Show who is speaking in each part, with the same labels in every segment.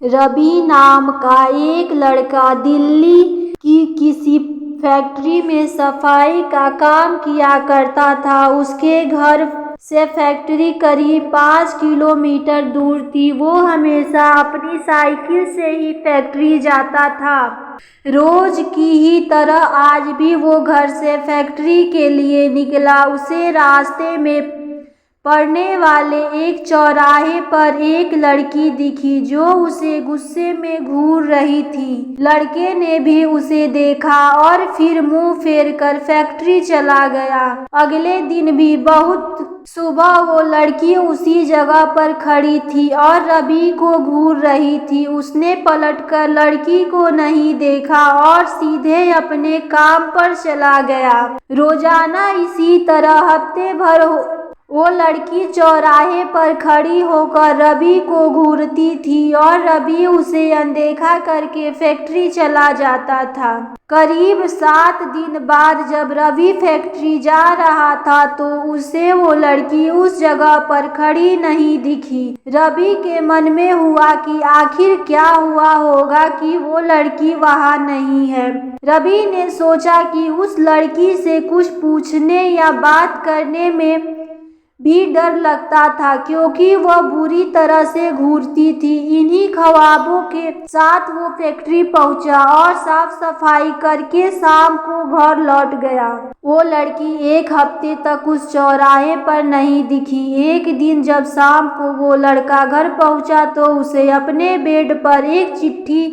Speaker 1: रवि नाम का एक लड़का दिल्ली की किसी फैक्ट्री में सफाई का काम किया करता था। उसके घर से फैक्ट्री करीब 5 किलोमीटर दूर थी। वो हमेशा अपनी साइकिल से ही फैक्ट्री जाता था। रोज की ही तरह आज भी वो घर से फैक्ट्री के लिए निकला। उसे रास्ते में पड़ने वाले एक चौराहे पर एक लड़की दिखी जो उसे गुस्से में घूर रही थी। लड़के ने भी उसे देखा और फिर मुंह फेरकर फैक्ट्री चला गया। अगले दिन भी बहुत सुबह वो लड़की उसी जगह पर खड़ी थी और रवि को घूर रही थी। उसने पलटकर लड़की को नहीं देखा और सीधे अपने काम पर चला गया। रोजाना इसी तरह हफ्ते भर वो लड़की चौराहे पर खड़ी होकर रवि को घूरती थी और रवि उसे अनदेखा करके फैक्ट्री चला जाता था। करीब 7 दिन बाद जब रवि फैक्ट्री जा रहा था तो उसे वो लड़की उस जगह पर खड़ी नहीं दिखी। रवि के मन में हुआ कि आखिर क्या हुआ होगा कि वो लड़की वहां नहीं है। रवि ने सोचा कि उस लड़की से कुछ पूछने या बात करने में भी डर लगता था क्योंकि वह बुरी तरह से घूरती थी। इन्हीं ख्वाबों के साथ वो फैक्ट्री पहुंचा और साफ सफाई करके शाम को घर लौट गया। वो लड़की एक हफ्ते तक उस चौराहे पर नहीं दिखी। एक दिन जब शाम को वो लड़का घर पहुंचा तो उसे अपने बेड पर एक चिट्ठी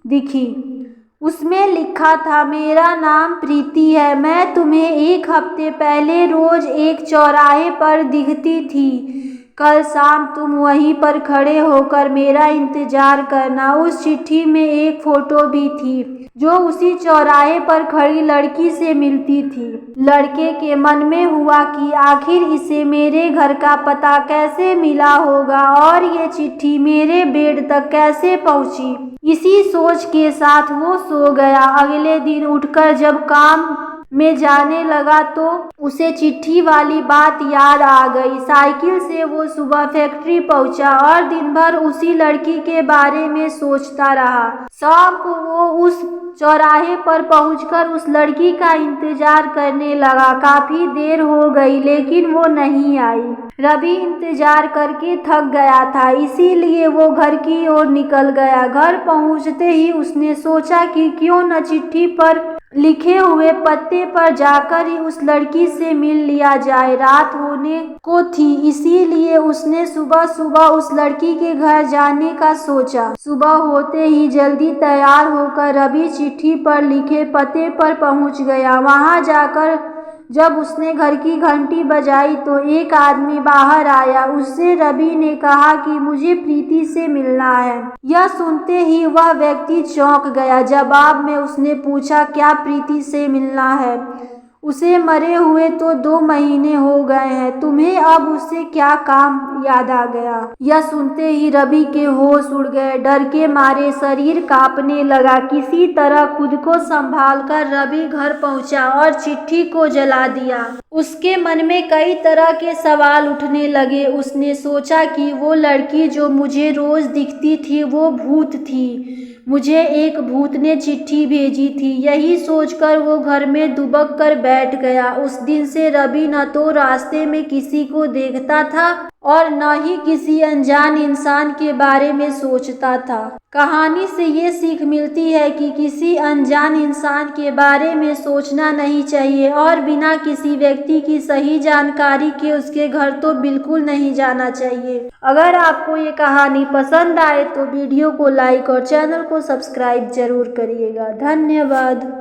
Speaker 1: दिखी। उसमें लिखा था, मेरा नाम प्रीति है। मैं तुम्हें एक हफ्ते पहले रोज एक चौराहे पर दिखती थी। कल शाम तुम वहीं पर खड़े होकर मेरा इंतजार करना। उस चिट्ठी में एक फोटो भी थी जो उसी चौराहे पर खड़ी लड़की से मिलती थी। लड़के के मन में हुआ कि आखिर इसे मेरे घर का पता कैसे मिला होगा और ये चिट्ठी मेरे बेड तक कैसे पहुंची। इसी सोच के साथ वो सो गया। अगले दिन उठकर जब काम में जाने लगा तो उसे चिट्ठी वाली बात याद आ गई। साइकिल से वो सुबह फैक्ट्री पहुंचा और दिन भर उसी लड़की के बारे में सोचता रहा। शाम को वो उस चौराहे पर पहुंचकर उस लड़की का इंतजार करने लगा। काफी देर हो गई लेकिन वो नहीं आई। रवि इंतजार करके थक गया था, इसीलिए वो घर की ओर निकल गया। घर पहुंचते ही उसने सोचा कि क्यों न चिट्ठी पर लिखे हुए पत्ते पर जाकर ही उस लड़की से मिल लिया जाए। रात होने को थी, इसीलिए उसने सुबह सुबह उस लड़की के घर जाने का सोचा। सुबह होते ही जल्दी तैयार होकर रवि चिट्ठी पर लिखे पते पर पहुंच गया। वहां जाकर जब उसने घर की घंटी बजाई तो एक आदमी बाहर आया। उससे रवि ने कहा कि मुझे प्रीति से मिलना है। यह सुनते ही वह व्यक्ति चौंक गया। जवाब में उसने पूछा, क्या प्रीति से मिलना है? उसे मरे हुए तो 2 महीने हो गए हैं। तुम्हें अब उससे क्या काम याद आ गया? यह सुनते ही रवि के होश उड़ गए। डर के मारे शरीर कांपने लगा। किसी तरह खुद को संभालकर रवि घर पहुंचा और चिट्ठी को जला दिया। उसके मन में कई तरह के सवाल उठने लगे। उसने सोचा कि वो लड़की जो मुझे रोज दिखती थी वो भूत थी। मुझे एक भूत ने चिट्ठी भेजी थी। यही सोचकर वो घर में दुबक कर बैठ गया। उस दिन से रवि न तो रास्ते में किसी को देखता था और न ही किसी अनजान इंसान के बारे में सोचता था। कहानी से ये सीख मिलती है कि किसी अनजान इंसान के बारे में सोचना नहीं चाहिए और बिना किसी व्यक्ति की सही जानकारी के उसके घर तो बिल्कुल नहीं जाना चाहिए। अगर आपको ये कहानी पसंद आए तो वीडियो को लाइक और चैनल को सब्सक्राइब जरूर करिएगा। धन्यवाद।